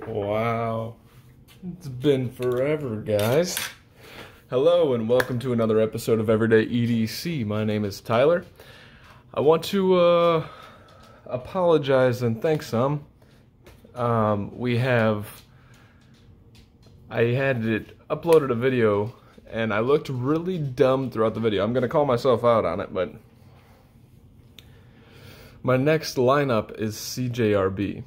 Wow, it's been forever, guys. Hello and welcome to another episode of Everyday EDC. My name is Tyler. I want to apologize and thank some. I had uploaded a video and I looked really dumb throughout the video. I'm gonna call myself out on it, but my next lineup is CJRB.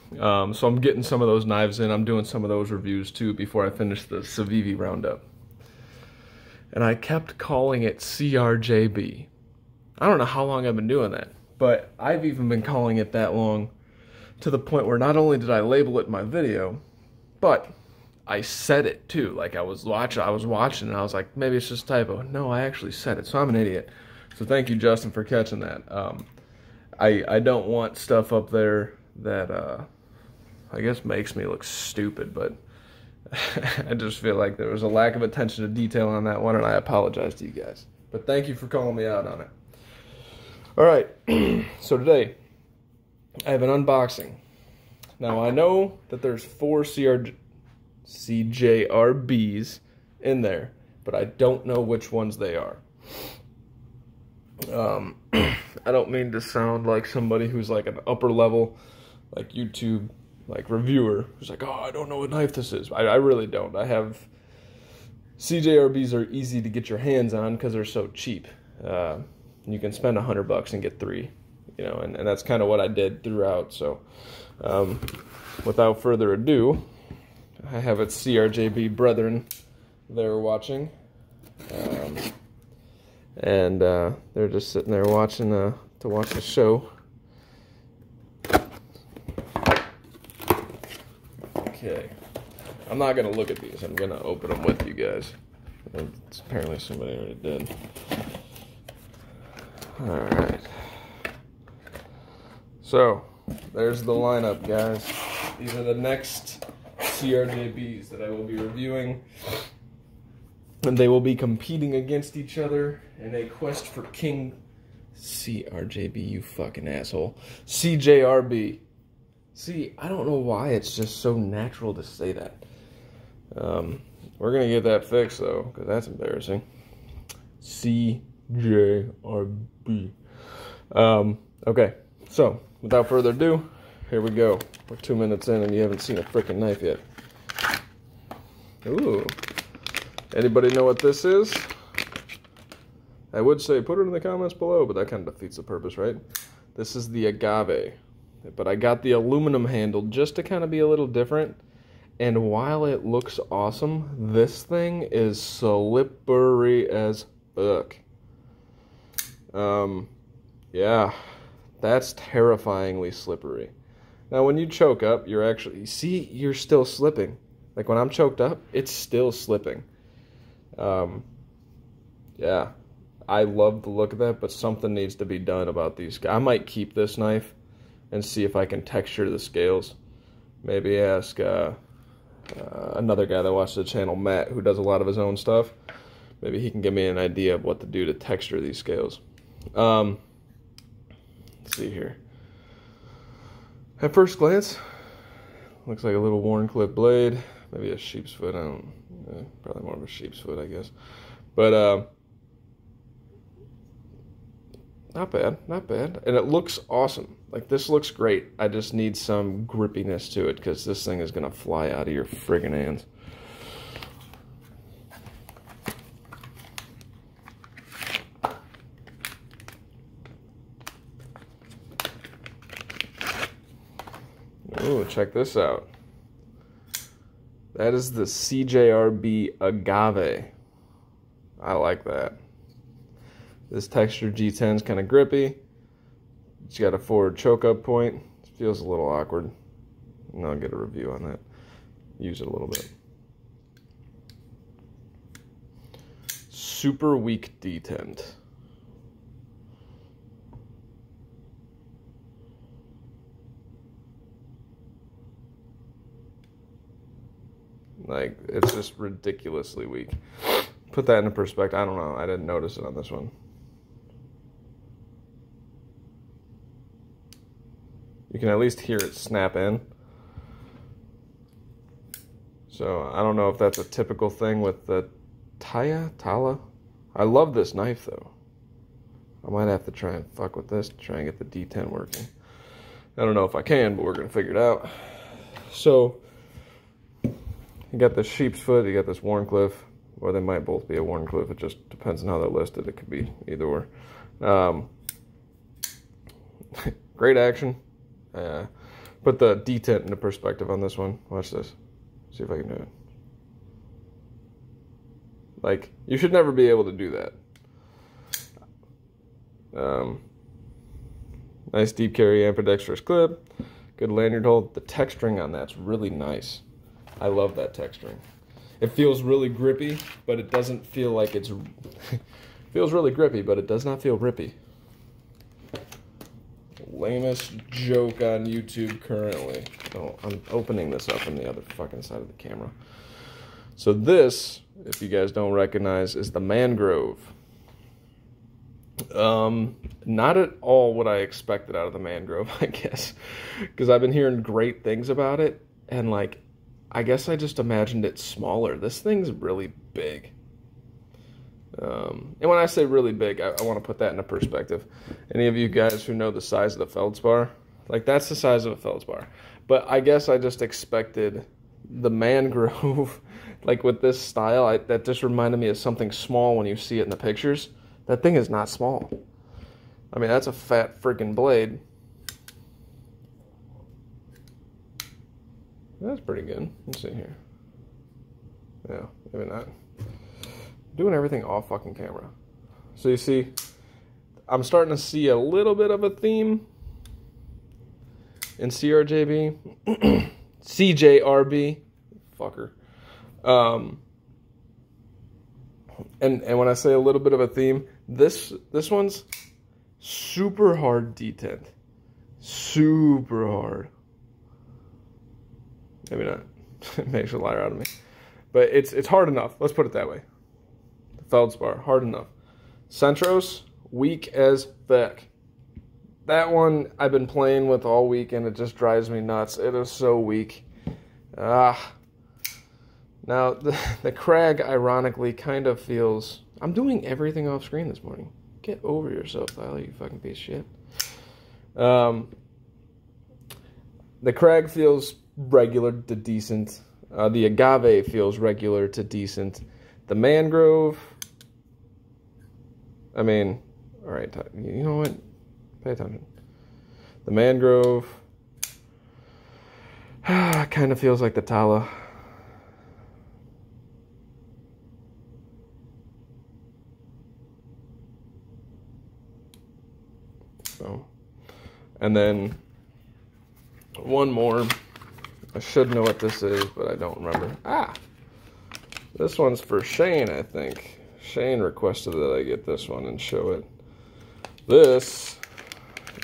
So I'm getting some of those knives in. I'm doing some of those reviews too before I finish the Civivi roundup. And I kept calling it CRJB. I don't know how long I've been doing that, but I've even been calling it that long to the point where not only did I label it in my video, but I said it too. Like I was watching and I was like, maybe it's just a typo. No, I actually said it, so I'm an idiot. So thank you, Justin, for catching that. I don't want stuff up there that I guess makes me look stupid, but I just feel like there was a lack of attention to detail on that one, and I apologize to you guys. But thank you for calling me out on it. All right, so today I have an unboxing. Now I know that there's 4 CJRBs in there, but I don't know which ones they are. I don't mean to sound like somebody who's like an upper level, like YouTube, like reviewer, who's like, oh, I don't know what knife this is. I really don't. CJRBs are easy to get your hands on because they're so cheap. You can spend $100 and get 3, you know, and that's kind of what I did throughout. So, without further ado, I have its CRJB brethren there watching. And they're just sitting there watching to watch the show. Okay, I'm not gonna look at these. I'm gonna open them with you guys. It's apparently somebody already did. All right. So there's the lineup, guys. These are the next CRJBs that I will be reviewing. And they will be competing against each other in a quest for King CRJB, you fucking asshole. CJRB. See, I don't know why it's just so natural to say that. We're going to get that fixed, though, because that's embarrassing. CJRB. Okay, so without further ado, here we go. We're 2 minutes in and you haven't seen a freaking knife yet. Ooh. Anybody know what this is? I would say put it in the comments below, but that kind of defeats the purpose, right? This is the agave, but I got the aluminum handle just to kind of be a little different. And while it looks awesome, this thing is slippery as fuck. Yeah, that's terrifyingly slippery. Now, when you choke up, you're still slipping. Like when I'm choked up, it's still slipping. Yeah, I love the look of that, but something needs to be done about these. I might keep this knife and see if I can texture the scales. Maybe ask another guy that watches the channel, Matt, who does a lot of his own stuff. Maybe he can give me an idea of what to do to texture these scales. Let's see here. At first glance, looks like a little worn clip blade. Maybe a sheep's foot. Probably more of a sheep's foot, I guess. But not bad, not bad. And it looks awesome. Like, this looks great. I just need some grippiness to it because this thing is going to fly out of your friggin' hands. Ooh, check this out. That is the CJRB Agave. I like that. This texture G10 is kind of grippy. It's got a forward choke up point. It feels a little awkward. And I'll get a review on that. Use it a little bit. Super weak detent. Like, it's just ridiculously weak. Put that into perspective. I don't know. I didn't notice it on this one. You can at least hear it snap in. So I don't know if that's a typical thing with the Tala. I love this knife though. I might have to try and fuck with this to try and get the D10 working. I don't know if I can, but we're gonna figure it out. So you got this sheep's foot, you got this Warncliffe, or they might both be a Warncliffe. It just depends on how they're listed. It could be either or. Great action. Put the detent into perspective on this one. Watch this. See if I can do it. Like, you should never be able to do that. Nice deep carry ambidextrous clip. Good lanyard hold. The texturing on that's really nice. I love that texturing. It feels really grippy, but it doesn't feel like it's... It feels really grippy, but it does not feel rippy. Lamest joke on YouTube currently. Oh, I'm opening this up on the other fucking side of the camera. So this, if you guys don't recognize, is the Mangrove. Not at all what I expected out of the Mangrove, I guess. Because I've been hearing great things about it, and like, I guess I just imagined it smaller. This thing's really big. And when I say really big, I want to put that into perspective. Any of you guys who know the size of the feldspar, like that's the size of a feldspar. But I guess I just expected the Mangrove, like with this style, that just reminded me of something small when you see it in the pictures. That thing is not small. I mean, that's a fat freaking blade. That's pretty good. Let's see here. Yeah, maybe not. Doing everything off fucking camera. So you see, I'm starting to see a little bit of a theme in CRJB. CJRB. Fucker. And when I say a little bit of a theme, this one's super hard detent. Super hard. Maybe not. It makes a liar out of me. But it's hard enough. Let's put it that way. Feldspar, hard enough. Centros, weak as fuck. That one I've been playing with all week and it just drives me nuts. It is so weak. Now, the Krag, ironically, kind of feels... I'm doing everything off screen this morning. Get over yourself, Tyler, you fucking piece of shit. The Krag feels regular to decent. The Agave feels regular to decent. The Mangrove... I mean, alright, you know what? Pay attention. The Mangrove kind of feels like the Tala. So, and then one more. I should know what this is, but I don't remember. This one's for Shane, I think. Shane requested that I get this one and show it. This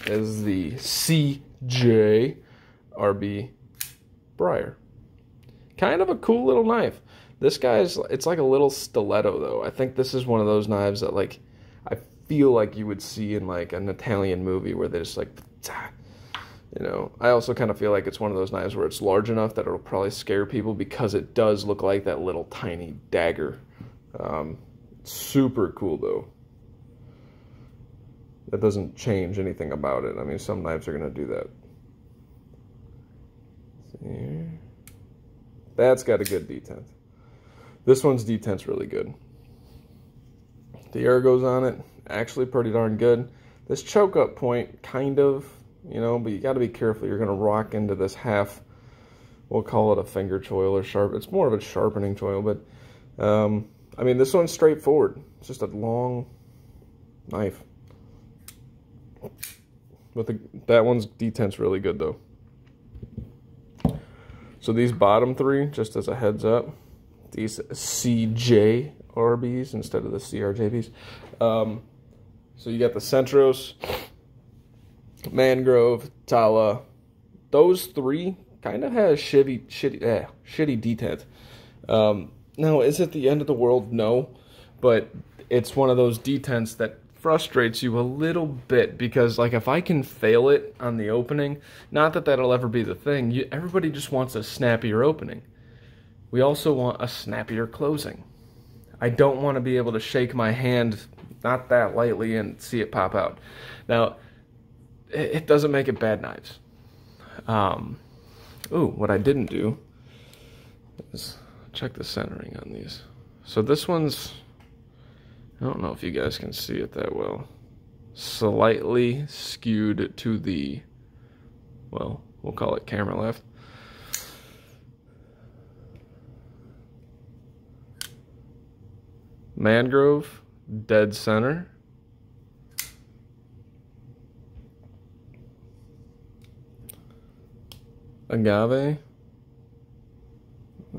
is the CJRB Briar. Kind of a cool little knife. This guy's, it's like a little stiletto though. I think this is one of those knives that like, I feel like you would see in like an Italian movie where they just like, you know. I also kind of feel like it's one of those knives where it's large enough that it'll probably scare people because it does look like that little tiny dagger. Super cool though. That doesn't change anything about it. I mean, some knives are going to do that. See here. That's got a good detent. This one's detent's really good. The ergos on it, actually pretty darn good. This choke up point, kind of, you know, but you got to be careful. You're going to rock into this half, we'll call it a finger choil or sharp. It's more of a sharpening choil, but I mean, this one's straightforward. It's just a long knife. But that one's detent's really good though. So these bottom three, just as a heads up, these CJRBs instead of the CRJBs. So you got the Centros, Mangrove, Tala. Those three kind of have shitty detent. Now, is it the end of the world? No. But it's one of those detents that frustrates you a little bit because, like, if I can fail it on the opening, not that that'll ever be the thing, everybody just wants a snappier opening. we also want a snappier closing. I don't want to be able to shake my hand not that lightly and see it pop out. Now, it doesn't make it bad knives. Ooh, what I didn't do is check the centering on these. So this one's, I don't know if you guys can see it that well, slightly skewed to the, well, we'll call it camera left. Mangrove, dead center. Agave.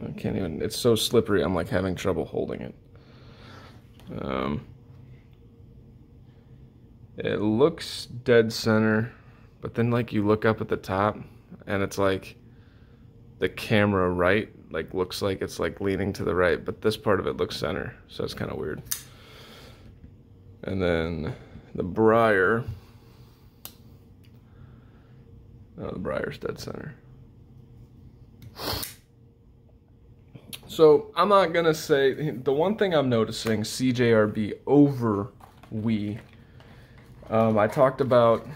I can't even, it's so slippery, I'm like having trouble holding it. It looks dead center, but then like you look up at the top and it's like the camera right, like looks like it's like leaning to the right, but this part of it looks center, so it's kind of weird. And then the briar, oh, the briar's dead center. So I'm not gonna say, the one thing I'm noticing CJRB over WE, I talked about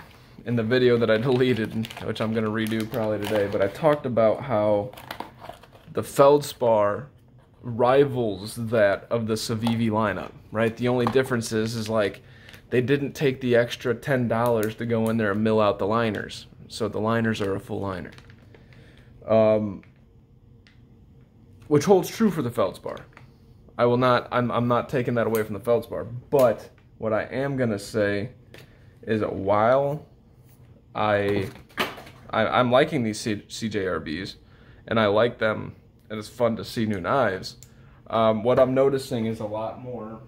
in the video that I deleted, which I'm gonna redo probably today, but I talked about how the feldspar rivals that of the Civivi lineup, right? The only difference is like they didn't take the extra $10 to go in there and mill out the liners, so the liners are a full liner. Which holds true for the feldspar. I will not, I'm not taking that away from the feldspar, but what I am gonna say is that while I'm liking these CJRBs, and I like them, and it's fun to see new knives, what I'm noticing is a lot more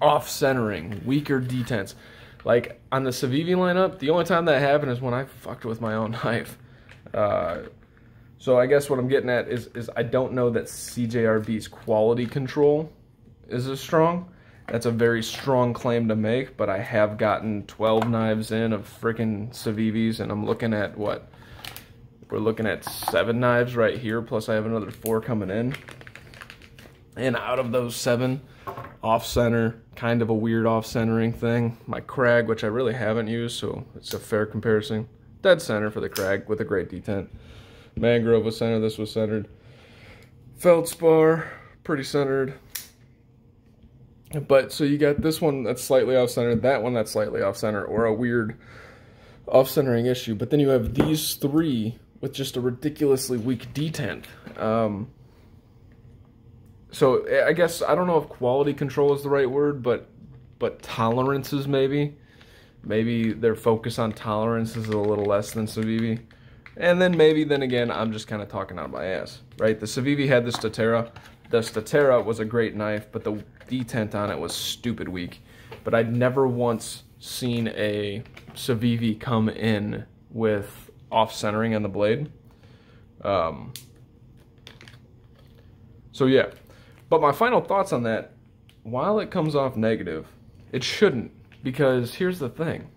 off-centering, weaker detents. Like, on the Civivi lineup, the only time that happened is when I fucked with my own knife. So I guess what I'm getting at is I don't know that CJRB's quality control is as strong. That's a very strong claim to make, but I have gotten 12 knives in of freaking Civivis, and I'm looking at what? We're looking at 7 knives right here, plus I have another 4 coming in. And out of those 7, off-center, kind of a weird off-centering thing. My Crag, which I really haven't used, so it's a fair comparison. Dead center for the Crag with a great detent. Mangrove was centered, this was centered. Feldspar, pretty centered. But so you got this one that's slightly off-center, that one that's slightly off-center, or a weird off-centering issue. But then you have these 3 with just a ridiculously weak detent. So I guess, I don't know if quality control is the right word, but tolerances maybe. Maybe their focus on tolerance is a little less than Civivi. And then maybe, then again, I'm just kind of talking out of my ass, right? The Civivi had the Statera. The Statera was a great knife, but the detent on it was stupid weak. But I'd never once seen a Civivi come in with off-centering on the blade. So yeah. But my final thoughts on that, while it comes off negative, it shouldn't. Because here's the thing.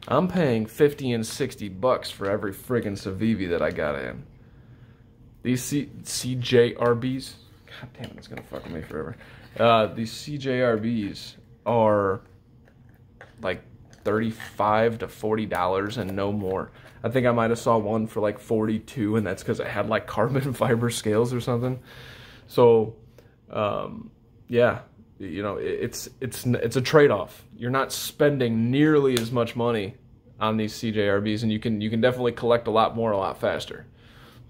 I'm paying 50 and 60 bucks for every friggin' Civivi that I got in. These CJRBs, god damn it, it's gonna fuck with me forever. These CJRBs are like $35 to $40 and no more. I think I might have saw one for like 42, and that's because it had like carbon fiber scales or something. So, yeah. You know, it's a trade-off. You're not spending nearly as much money on these CJRBs, and you can definitely collect a lot more a lot faster.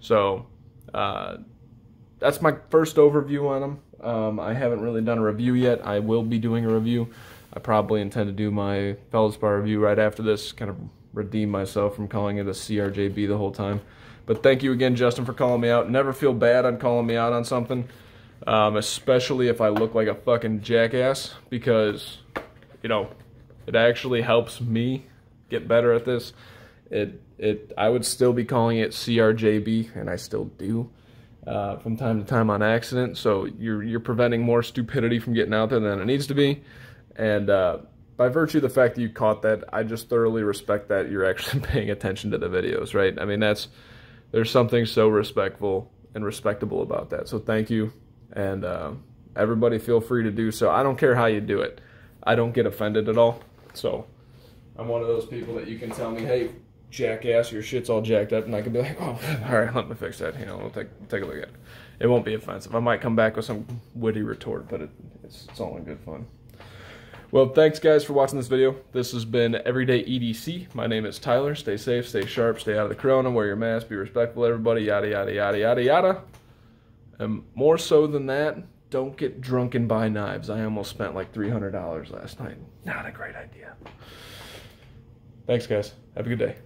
So that's my first overview on them. I haven't really done a review yet. I will be doing a review. I probably intend to do my feldspar review right after this, kind of redeem myself from calling it a CRJB the whole time. But thank you again, Justin, for calling me out. Never feel bad on calling me out on something. Especially if I look like a fucking jackass, because, you know, it actually helps me get better at this. I would still be calling it CRJB, and I still do, from time to time on accident, so you're preventing more stupidity from getting out there than it needs to be, and by virtue of the fact that you caught that, I just thoroughly respect that you're actually paying attention to the videos, right? I mean, there's something so respectful and respectable about that. So thank you, and everybody feel free to do so. I don't care how you do it. I don't get offended at all. So I'm one of those people that you can tell me, hey, jackass, your shit's all jacked up, and I can be like, oh, all right, let me fix that. You know, we'll take a look at it. It won't be offensive. I might come back with some witty retort, but it's all in good fun. Well, thanks guys for watching this video. This has been Everyday EDC. My name is Tyler. Stay safe, stay sharp, stay out of the corona, wear your mask, be respectful, everybody, yada, yada, yada, yada, yada. And more so than that, don't get drunk and buy knives. I almost spent like $300 last night. Not a great idea. Thanks guys. Have a good day.